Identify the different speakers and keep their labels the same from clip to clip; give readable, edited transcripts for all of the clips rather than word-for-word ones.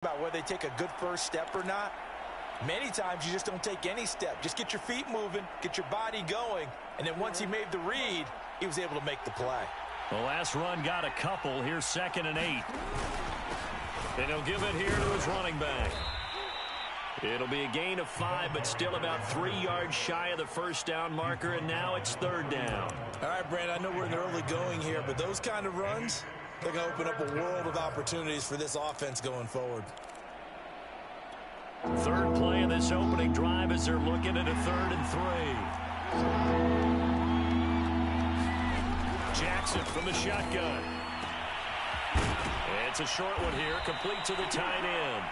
Speaker 1: About whether they take a good first step or not. Many times you just don't take any step. Just get your feet moving, get your body going, and then once he made the read, he was able to make the play.
Speaker 2: The last run got a couple. Here's 2nd and 8. And he'll give it here to his running back. It'll be a gain of 5, but still about 3 yards shy of the first down marker, and now it's 3rd down.
Speaker 1: All right, Brandon, I know we're in the early going here, but those kind of runs, they're going to open up a world of opportunities for this offense going forward.
Speaker 2: 3rd play of this opening drive as they're looking at a 3rd and 3. Jackson from the shotgun. It's a short one here, complete to the tight end.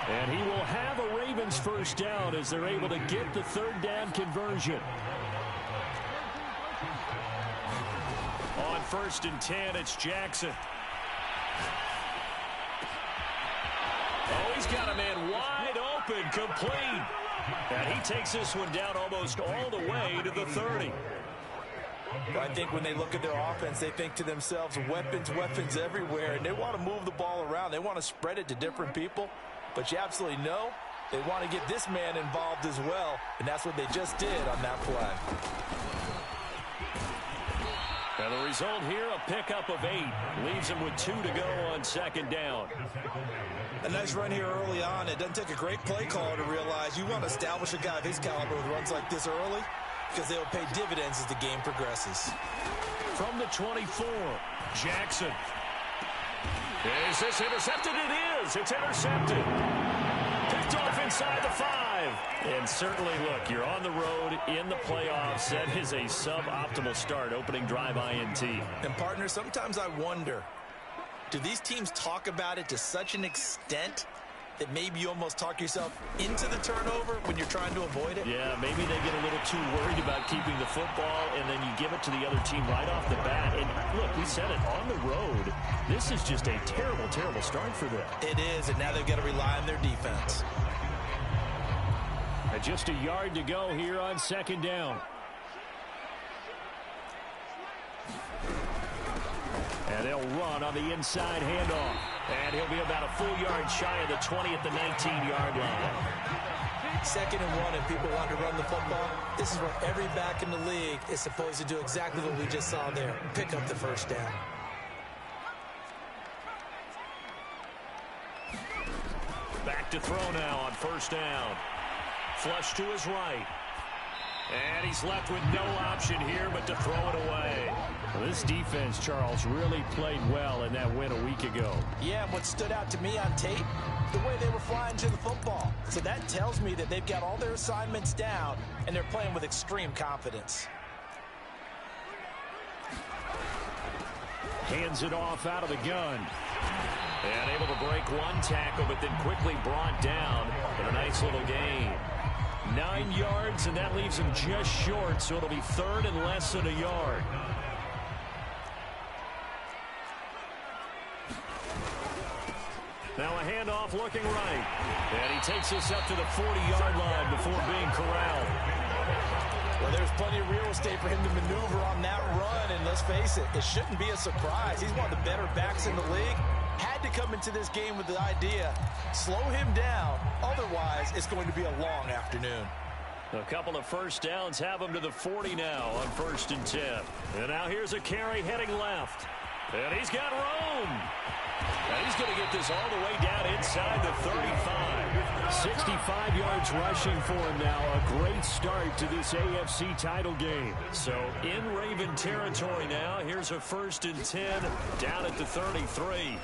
Speaker 2: And he will have a Ravens first down as they're able to get the 3rd down conversion. On 1st and 10, it's Jackson. Oh, he's got a man wide open, complete. And he takes this one down almost all the way to the 30.
Speaker 1: I think when they look at their offense, they think to themselves, weapons, weapons everywhere, and they want to move the ball around. They want to spread it to different people, but you absolutely know they want to get this man involved as well, and that's what they just did on that play.
Speaker 2: And the result here, a pickup of 8. Leaves him with 2 to go on 2nd down.
Speaker 1: A nice run here early on. It doesn't take a great play caller to realize you want to establish a guy of his caliber with runs like this early, because they'll pay dividends as the game progresses.
Speaker 2: From the 24, Jackson. Is this intercepted? It is. It's intercepted. Picked off inside the 5. And certainly, look, you're on the road in the playoffs. That is a suboptimal start, opening drive INT.
Speaker 1: And, partner, sometimes I wonder, do these teams talk about it to such an extent that maybe you almost talk yourself into the turnover when you're trying to avoid it?
Speaker 2: Yeah, maybe they get a little too worried about keeping the football, and then you give it to the other team right off the bat. And look, we said it, on the road, this is just a terrible, terrible start for them.
Speaker 1: It is, and now they've got to rely on their defense.
Speaker 2: And just a yard to go here on 2nd down. And they'll run on the inside handoff. And he'll be about a full yard shy of the 20 at the 19-yard line.
Speaker 1: 2nd and 1, and people want to run the football. This is where every back in the league is supposed to do exactly what we just saw there. Pick up the first down.
Speaker 2: Back to throw now on 1st down. Flush to his right. And he's left with no option here but to throw it away. Well, this defense, Charles, really played well in that win a week ago.
Speaker 1: Yeah, what stood out to me on tape, the way they were flying to the football. So that tells me that they've got all their assignments down, and they're playing with extreme confidence.
Speaker 2: Hands it off out of the gun. And able to break one tackle, but then quickly brought down with a nice little gain. 9 yards, and that leaves him just short, so it'll be 3rd and less than a yard. Now a handoff looking right. And he takes this up to the 40-yard line before being corralled.
Speaker 1: Well, there's plenty of real estate for him to maneuver on that run, and let's face it, it shouldn't be a surprise. He's one of the better backs in the league. Had to come into this game with the idea, slow him down, otherwise it's going to be a long afternoon.
Speaker 2: A couple of first downs have him to the 40 now on 1st and 10. And now here's a carry heading left. And he's got room. And he's going to get this all the way down inside the 35. 65 yards rushing for him now. A great start to this AFC title game. So in Raven territory now. Here's a 1st and 10 down at the 33.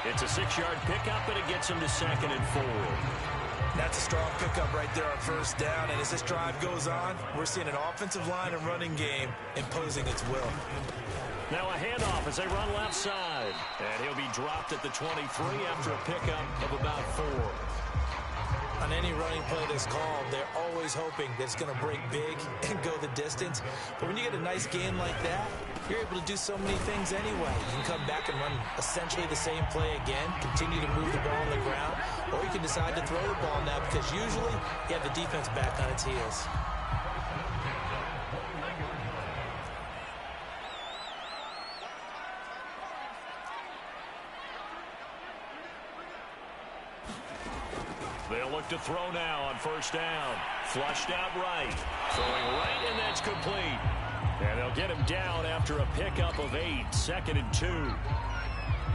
Speaker 2: It's a 6-yard pickup, and it gets him to 2nd and 4.
Speaker 1: That's a strong pickup right there on 1st down. And as this drive goes on, we're seeing an offensive line and running game imposing its will.
Speaker 2: Now a handoff as they run left side. And he'll be dropped at the 23 after a pickup of about 4.
Speaker 1: On any running play that's called, they're always hoping that it's going to break big and go the distance. But when you get a nice game like that, you're able to do so many things anyway. You can come back and run essentially the same play again, continue to move the ball on the ground, or you can decide to throw the ball now because usually you have the defense back on its heels.
Speaker 2: They'll look to throw now on first down. Flushed out right. Throwing right, and that's complete. And they'll get him down after a pickup of 8, 2nd and 2.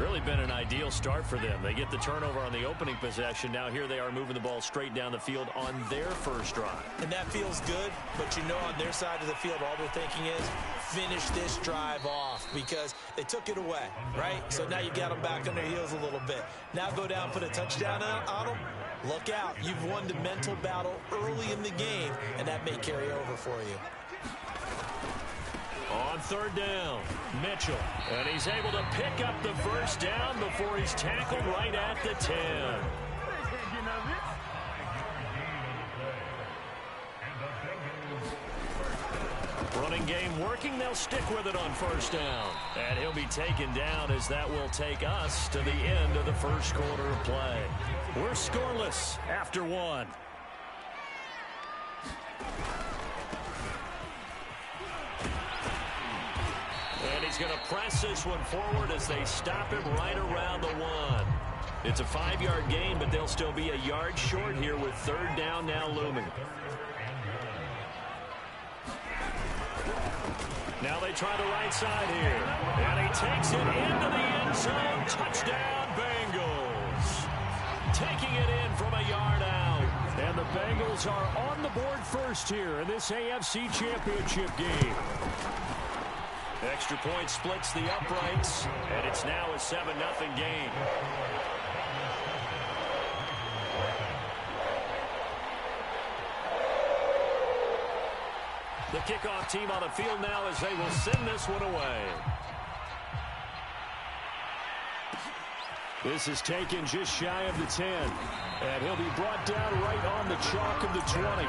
Speaker 2: Really been an ideal start for them. They get the turnover on the opening possession. Now here they are moving the ball straight down the field on their first drive.
Speaker 1: And that feels good, but you know on their side of the field all they're thinking is finish this drive off because they took it away, right? So now you got them back on their heels a little bit. Now go down, put a touchdown on them. Look out. You've won the mental battle early in the game, and that may carry over for you.
Speaker 2: On third down, Mitchell. And he's able to pick up the first down before he's tackled right at the 10. Running game working. They'll stick with it on first down. And he'll be taken down as that will take us to the end of the first quarter of play. We're scoreless after 1. And he's going to press this one forward as they stop him right around the 1. It's a 5-yard gain, but they'll still be a yard short here with third down now looming. Now they try the right side here. And he takes it into the end zone. Touchdown, Bengals. Taking it in from a yard out. And the Bengals are on the board first here in this AFC Championship game. Extra point splits the uprights, and it's now a 7-0 game. The kickoff team on the field now as they will send this one away. This is taken just shy of the 10, and he'll be brought down right on the chalk of the 20.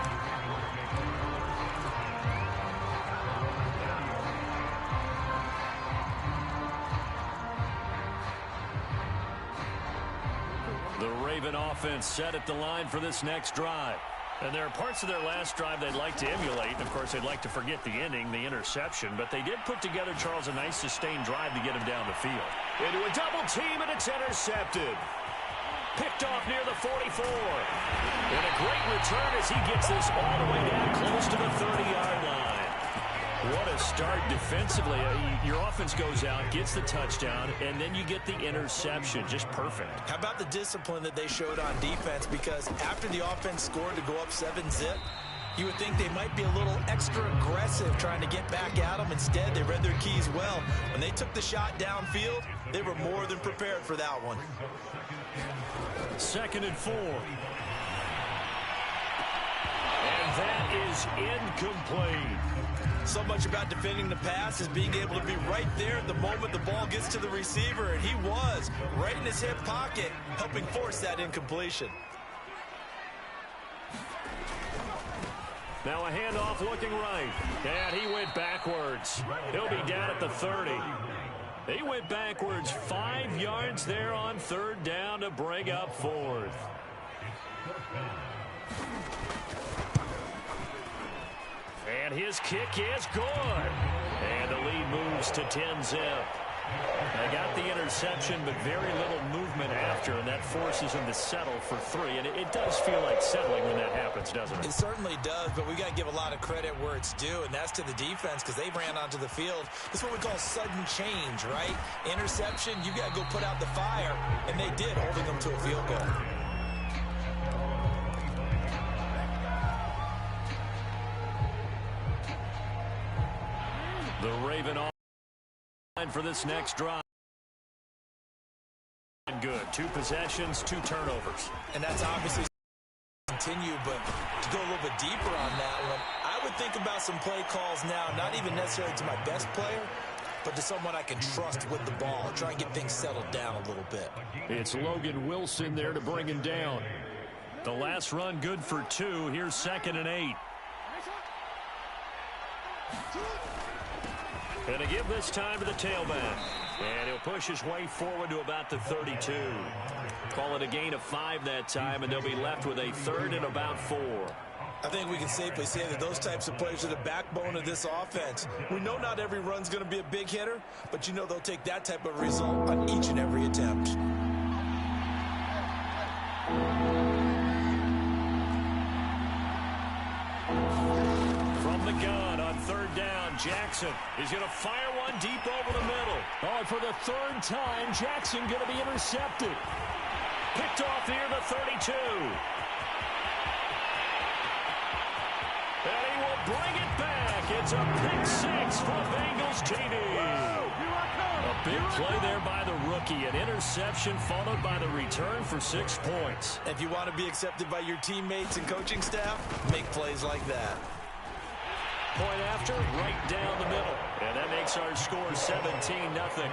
Speaker 2: The Raven offense set at the line for this next drive. And there are parts of their last drive they'd like to emulate. And, of course, they'd like to forget the ending, the interception. But they did put together, Charles, a nice sustained drive to get him down the field. Into a double team, and it's intercepted. Picked off near the 44. And a great return as he gets this all the way down close to the 30-yard line. What a start defensively. Your offense goes out, gets the touchdown, and then you get the interception. Just perfect. How
Speaker 1: about the discipline that they showed on defense? Because after the offense scored to go up 7-zip, you would think they might be a little extra aggressive trying to get back at them. Instead, they read their keys well. When they took the shot downfield, they were more than prepared for that one.
Speaker 2: 2nd and 4. And that is incomplete.
Speaker 1: So much about defending the pass is being able to be right there at the moment the ball gets to the receiver, and he was right in his hip pocket, helping force that incompletion.
Speaker 2: Now a handoff looking right, and he went backwards. He'll be down at the 30. He went backwards 5 yards there on third down to bring up 4th. And his kick is good. And the lead moves to 10-zip. They got the interception, but very little movement after, and that forces them to settle for 3. And it does feel like settling when that happens, doesn't it?
Speaker 1: It certainly does, but we got to give a lot of credit where it's due, and that's to the defense because they ran onto the field. This is what we call sudden change, right? Interception, you got to go put out the fire, and they did, holding them to a field goal.
Speaker 2: The Raven on for this next drive. Good. 2 possessions, 2 turnovers.
Speaker 1: And that's obviously continue, but to go a little bit deeper on that one, I would think about some play calls now, not even necessarily to my best player, but to someone I can trust with the ball. Try and get things settled down a little bit.
Speaker 2: It's Logan Wilson there to bring him down. The last run good for 2. Here's 2nd and 8. And to give this time to the tailback. And he'll push his way forward to about the 32. Call it a gain of 5 that time, and they'll be left with a 3rd and about 4.
Speaker 1: I think we can safely say that those types of players are the backbone of this offense. We know not every run's going to be a big hitter, but you know they'll take that type of result on each and every attempt.
Speaker 2: Jackson is going to fire one deep over the middle. Oh, and for the third time, Jackson going to be intercepted. Picked off near the 32. And he will bring it back. It's a pick six for Bengals TD. A big play there by the rookie. An interception followed by the return for 6 points.
Speaker 1: If you want to be accepted by your teammates and coaching staff, make plays like that.
Speaker 2: Point after, right down the middle. And that makes our score 17-0.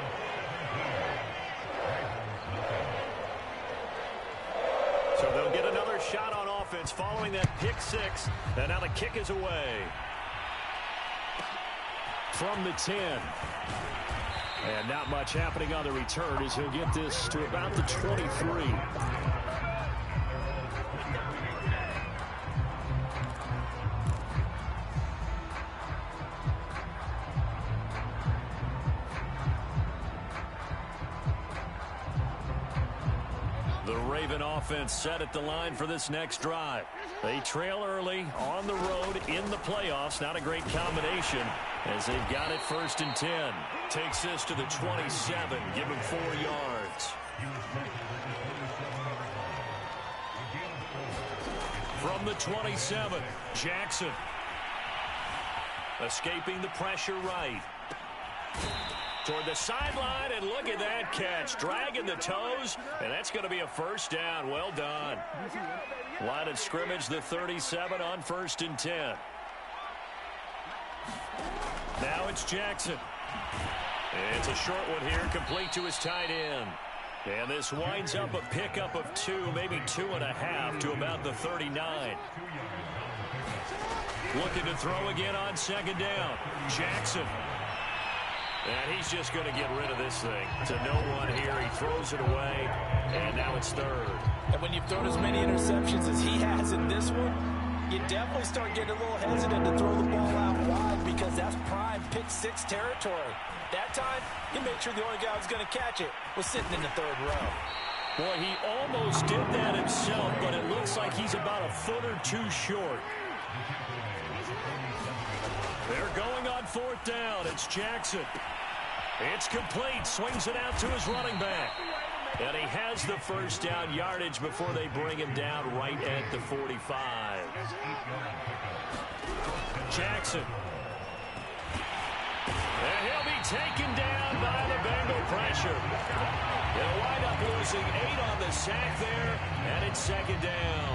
Speaker 2: So they'll get another shot on offense following that pick six. And now the kick is away. From the 10. And not much happening on the return as he'll get this to about the 23. The Raven offense set at the line for this next drive. They trail early on the road in the playoffs. Not a great combination as they've got it 1st and 10. Takes this to the 27. Give him 4 yards. From the 27, Jackson. Escaping the pressure right. Toward the sideline, and look at that catch. Dragging the toes, and that's going to be a first down. Well done. Line of scrimmage, the 37 on 1st and 10. Now it's Jackson. It's a short one here, complete to his tight end. And this winds up a pickup of 2, maybe 2.5 to about the 39. Looking to throw again on 2nd down. Jackson. And he's just going to get rid of this thing. To no one here. He throws it away. And now it's 3rd.
Speaker 1: And when you've thrown as many interceptions as he has in this one, you definitely start getting a little hesitant to throw the ball out wide because that's prime pick six territory. That time, he made sure the only guy who was going to catch it was sitting in the 3rd row.
Speaker 2: Boy, he almost did that himself, but it looks like he's about a foot or 2 short. They're going on 4th down. It's Jackson. It's complete. Swings it out to his running back. And he has the first down yardage before they bring him down right at the 45. Jackson. And he'll be taken down by the Bengal pressure. They'll wind up losing 8 on the sack there, and it's 2nd down.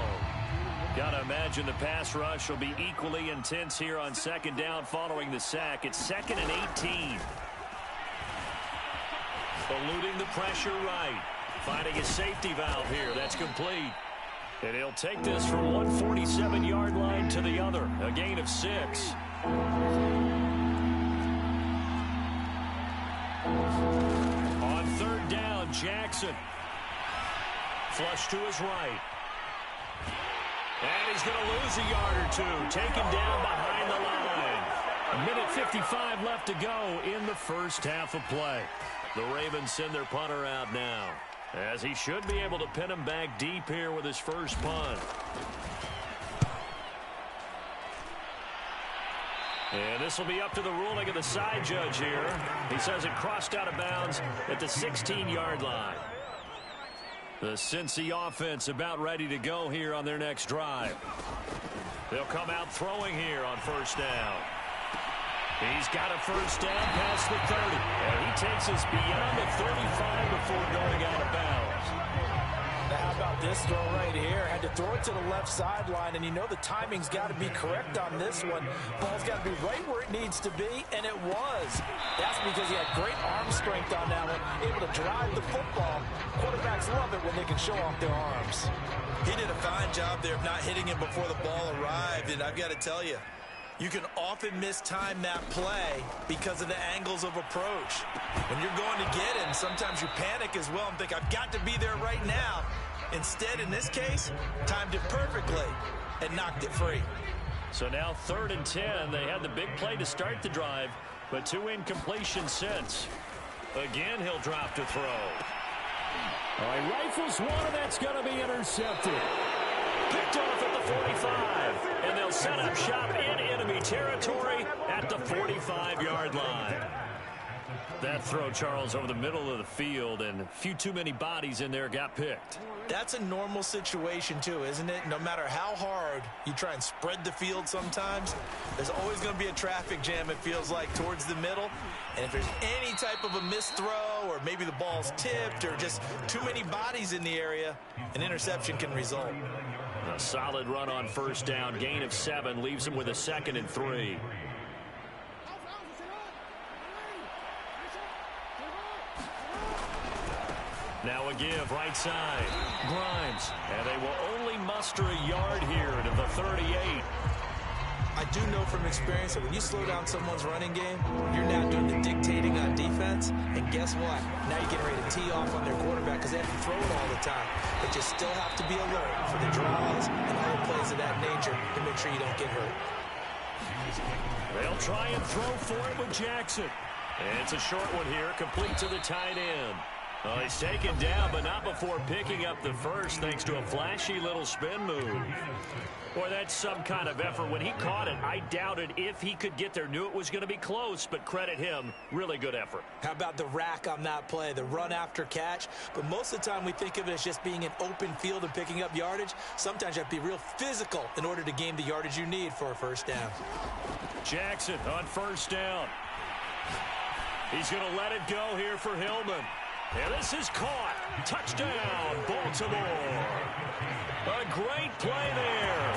Speaker 2: Got to imagine the pass rush will be equally intense here on 2nd down following the sack. It's 2nd and 18. Eluding the pressure right. Finding a safety valve here. That's complete. And he'll take this from 147-yard line to the other. A gain of 6. On 3rd down, Jackson. Flush to his right. And he's going to lose a yard or 2. Taken down behind the line. 1:55 left to go in the first half of play. The Ravens send their punter out now, as he should be able to pin him back deep here with his first punt. And this will be up to the ruling of the side judge here. He says it crossed out of bounds at the 16-yard line. The Cincy offense about ready to go here on their next drive. They'll come out throwing here on 1st down. He's got a first down past the 30. And he takes us beyond the 35 before going out of bounds.
Speaker 1: Now, how about this throw right here? Had to throw it to the left sideline, and you know the timing's got to be correct on this one. Ball's got to be right where it needs to be, and it was. That's because he had great arm strength on that one, able to drive the football. Quarterbacks love it when they can show off their arms. He did a fine job there of not hitting him before the ball arrived, and I've got to tell you, you can often mistime that play because of the angles of approach. When you're going to get him, sometimes you panic as well and think, I've got to be there right now. Instead, in this case, timed it perfectly and knocked it free.
Speaker 2: So now 3rd and 10. They had the big play to start the drive, but 2 incompletions since. Again, he'll drop to throw. All right, rifles one, and that's going to be intercepted. Picked off at the 45. And they'll set up shop in enemy territory at the 45-yard line. That throw, Charles, over the middle of the field, and a few too many bodies in there got picked.
Speaker 1: That's a normal situation, too, isn't it? No matter how hard you try and spread the field sometimes, there's always going to be a traffic jam, it feels like, towards the middle. And if there's any type of a missed throw, or maybe the ball's tipped, or just too many bodies in the area, an interception can result.
Speaker 2: A solid run on first down. Gain of 7 leaves him with a 2nd and 3. Now a give, right side. Grimes. And they will only muster a yard here to the 38.
Speaker 1: I do know from experience that when you slow down someone's running game, you're now doing the dictating on defense. And guess what? Now you're getting ready to tee off on their quarterback because they have to throw it all the time. But you still have to be alert for the draws and other plays of that nature to make sure you don't get hurt.
Speaker 2: They'll try and throw for it with Jackson. And it's a short one here, complete to the tight end. Oh, he's taken down, but not before picking up the first, thanks to a flashy little spin move. Boy, that's some kind of effort. When he caught it, I doubted if he could get there. Knew it was going to be close, but credit him. Really good effort.
Speaker 1: How about the rack on that play, the run after catch? But most of the time we think of it as just being an open field and picking up yardage. Sometimes you have to be real physical in order to gain the yardage you need for a first down.
Speaker 2: Jackson on first down. He's going to let it go here for Hillman. And this is caught. Touchdown, Baltimore. A great play there.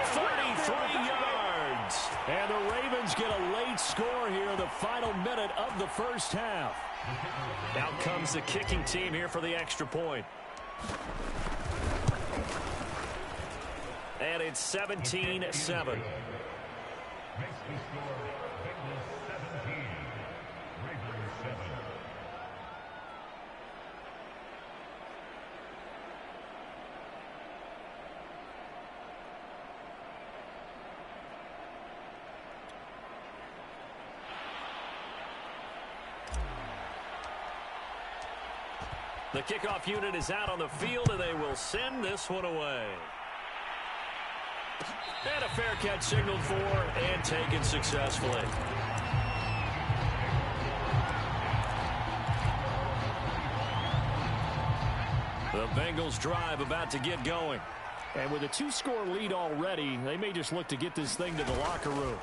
Speaker 2: 33 yards. And the Ravens get a late score here in the final minute of the first half. Out comes the kicking team here for the extra point. And it's 17-7. The kickoff unit is out on the field, and they will send this one away. And a fair catch signaled for and taken successfully. The Bengals drive about to get going. And with a 2-score lead already, they may just look to get this thing to the locker room.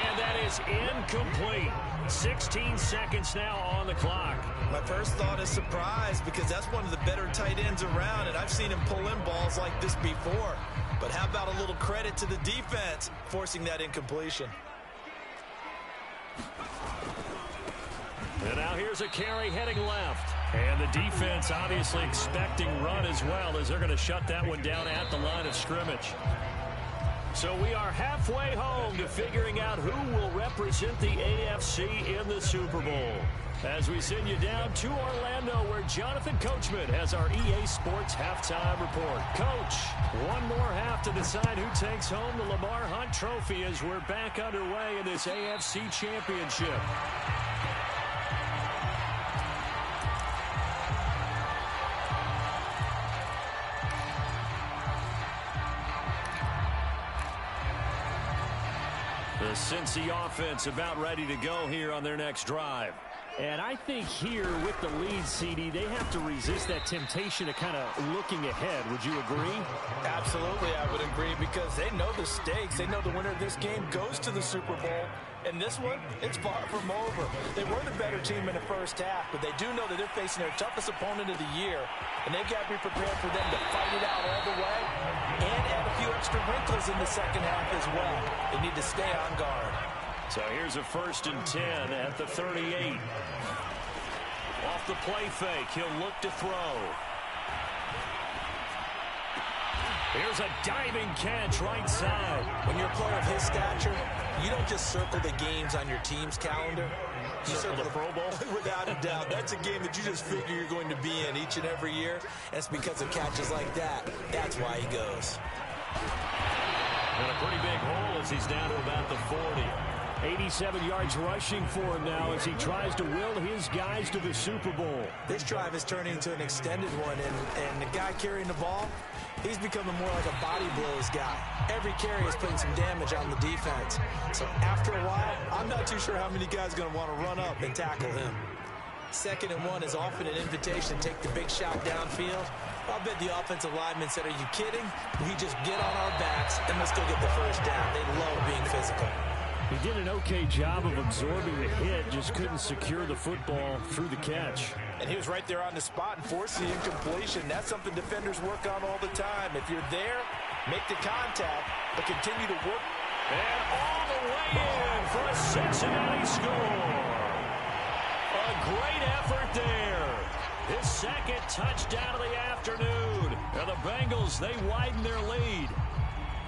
Speaker 2: And that is incomplete. 16 seconds now on the clock.
Speaker 1: My first thought is surprise because that's one of the better tight ends around, and I've seen him pull in balls like this before. But how about a little credit to the defense forcing that incompletion?
Speaker 2: And now here's a carry heading left. And the defense obviously expecting run as well as they're going to shut that one down at the line of scrimmage. So we are halfway home to figuring out who will represent the AFC in the Super Bowl. As we send you down to Orlando, where Jonathan Coachman has our EA Sports halftime report. Coach, one more half to decide who takes home the Lamar Hunt Trophy as we're back underway in this AFC Championship. The Cincy offense about ready to go here on their next drive.
Speaker 3: And I think here with the lead, CD, they have to resist that temptation of kind of looking ahead. Would you agree?
Speaker 1: Absolutely, I would agree because they know the stakes. They know the winner of this game goes to the Super Bowl. And this one, it's far from over. They were the better team in the first half, but they do know that they're facing their toughest opponent of the year. And they've got to be prepared for them to fight it out all the way and add a few extra wrinkles in the second half as well. They need to stay on guard.
Speaker 2: So here's a 1st and 10 at the 38. Off the play fake, he'll look to throw. Here's a diving catch right side.
Speaker 1: When you're a player of his stature, you don't just circle the games on your team's calendar. You circle the Pro Bowl. Without a doubt. That's a game that you just figure you're going to be in each and every year. And it's because of catches like that. That's why he goes.
Speaker 2: And a pretty big hole as he's down to about the 40.
Speaker 3: 87 yards rushing for him now as he tries to will his guys to the Super Bowl.
Speaker 1: This drive is turning into an extended one, and the guy carrying the ball, he's becoming more like a body blows guy. Every carry is putting some damage on the defense. So after a while, I'm not too sure how many guys are going to want to run up and tackle him. 2nd and 1 is often an invitation to take the big shot downfield. I'll bet the offensive linemen said, are you kidding? We just get on our backs and let's go get the first down. They love being physical.
Speaker 3: He did an okay job of absorbing the hit, just couldn't secure the football through the catch.
Speaker 1: And he was right there on the spot and forcing the incompletion. That's something defenders work on all the time. If you're there, make the contact, but continue to work.
Speaker 2: And all the way in for a Cincinnati score. A great effort there. His 2nd touchdown of the afternoon. And the Bengals, they widen their lead.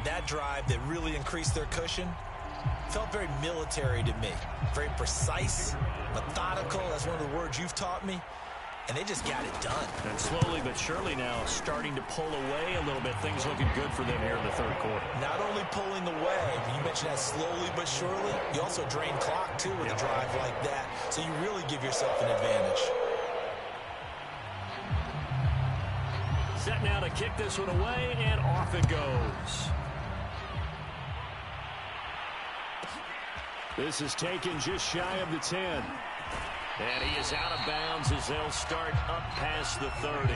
Speaker 1: That drive that really increased their cushion felt very military to me. Very precise, methodical. That's one of the words you've taught me. And they just got it done.
Speaker 2: And slowly but surely now starting to pull away a little bit. Things looking good for them here in the 3rd quarter.
Speaker 1: Not only pulling away, you mentioned that slowly but surely, you also drain clock too with a drive like that. So you really give yourself an advantage.
Speaker 2: Set now to kick this one away, and off it goes.
Speaker 3: This is taken just shy of the 10.
Speaker 2: And he is out of bounds as they'll start up past the 30.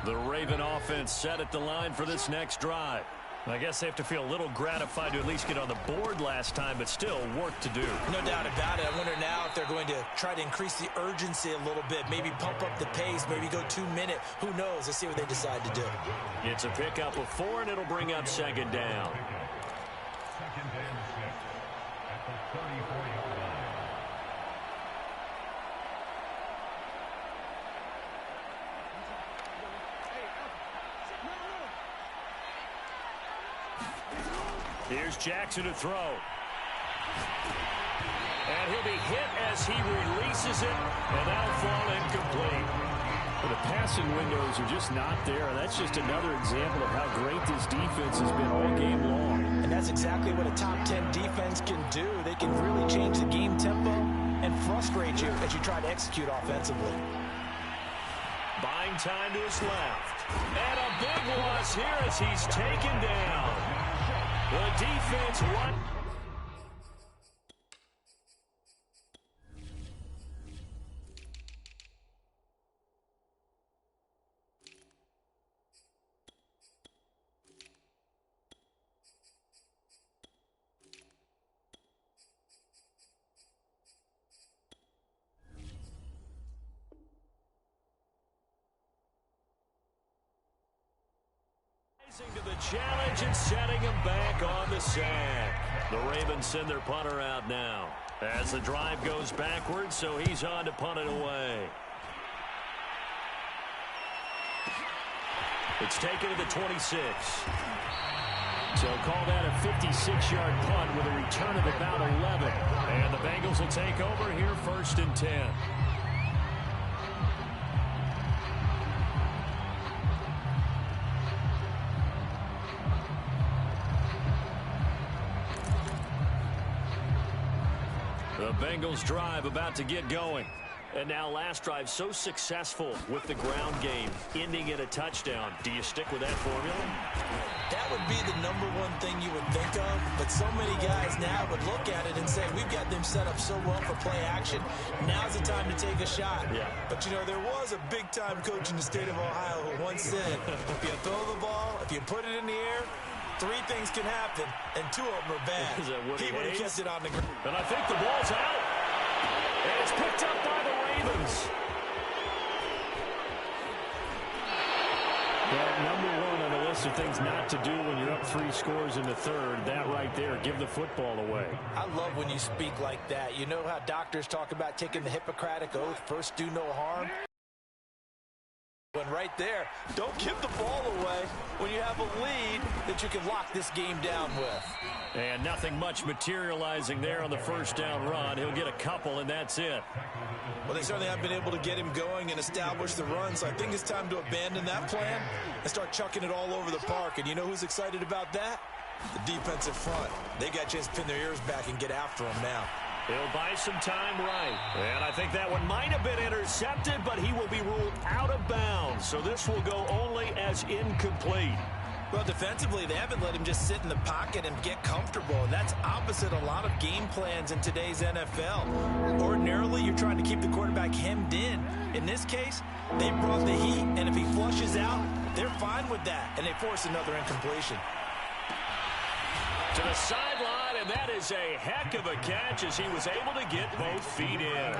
Speaker 2: The Raven offense set at the line for this next drive. I guess they have to feel a little gratified to at least get on the board last time, but still work to do.
Speaker 1: No doubt about it. I wonder now if they're going to try to increase the urgency a little bit, maybe pump up the pace, maybe go 2-minute. Who knows? Let's see what they decide to do.
Speaker 2: It's a pickup of 4, and it'll bring up 2nd down. Here's Jackson to throw. And he'll be hit as he releases it, and that'll fall incomplete.
Speaker 3: But the passing windows are just not there. That's just another example of how great this defense has been all game long.
Speaker 1: And that's exactly what a top 10 defense can do. They can really change the game tempo and frustrate you as you try to execute offensively.
Speaker 2: Buying time to his left. And a big loss here as he's taken down. The defense won. To the challenge and setting him back on the sack. The Ravens send their punter out now as the drive goes backwards, so he's on to punt it away. It's taken to the 26.
Speaker 3: So call that a 56-yard punt with a return of about 11.
Speaker 2: And the Bengals will take over here 1st and 10. The Bengals drive about to get going. And now last drive so successful with the ground game, ending in a touchdown. Do you stick with that formula?
Speaker 1: That would be the #1 thing you would think of, but so many guys now would look at it and say, we've got them set up so well for play action. Now's the time to take a shot.
Speaker 2: Yeah.
Speaker 1: But, you know, there was a big-time coach in the state of Ohio who once said, if you throw the ball, if you put it in the air, 3 things can happen, and 2 of them are bad. He would have kept it on the ground.
Speaker 2: And I think the ball's out. And it's picked up by the Ravens.
Speaker 3: Well, #1 on the list of things not to do when you're up 3 scores in the 3rd. That right there, give the football away.
Speaker 1: I love when you speak like that. You know how doctors talk about taking the Hippocratic Oath, first do no harm? One right there. Don't give the ball away when you have a lead that you can lock this game down with.
Speaker 2: And nothing much materializing there on the first down run. He'll get a couple, and that's it.
Speaker 1: Well, they certainly have been able to get him going and establish the run, so I think it's time to abandon that plan and start chucking it all over the park. And you know who's excited about that? The defensive front. They got a chance to pin their ears back and get after him now.
Speaker 2: He'll buy some time right. And I think that one might have been intercepted, but he will be ruled out of bounds. So this will go only as incomplete.
Speaker 1: Well, defensively, they haven't let him just sit in the pocket and get comfortable, and that's opposite a lot of game plans in today's NFL. Ordinarily, you're trying to keep the quarterback hemmed in. In this case, they brought the heat, and if he flushes out, they're fine with that, and they force another incompletion.
Speaker 2: To the sideline, and that is a heck of a catch as he was able to get both feet in.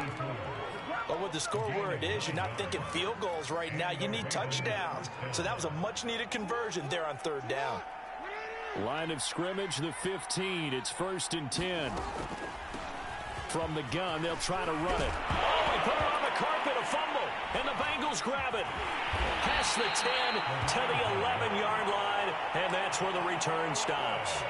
Speaker 1: But with the score where it is, you're not thinking field goals right now. You need touchdowns. So that was a much-needed conversion there on third down.
Speaker 3: Line of scrimmage, the 15. It's 1st and 10. From the gun, they'll try to run it.
Speaker 2: Oh, he put it on the carpet, a fumble, and the Bengals grab it. Past the 10 to the 11-yard line, and that's where the return stops.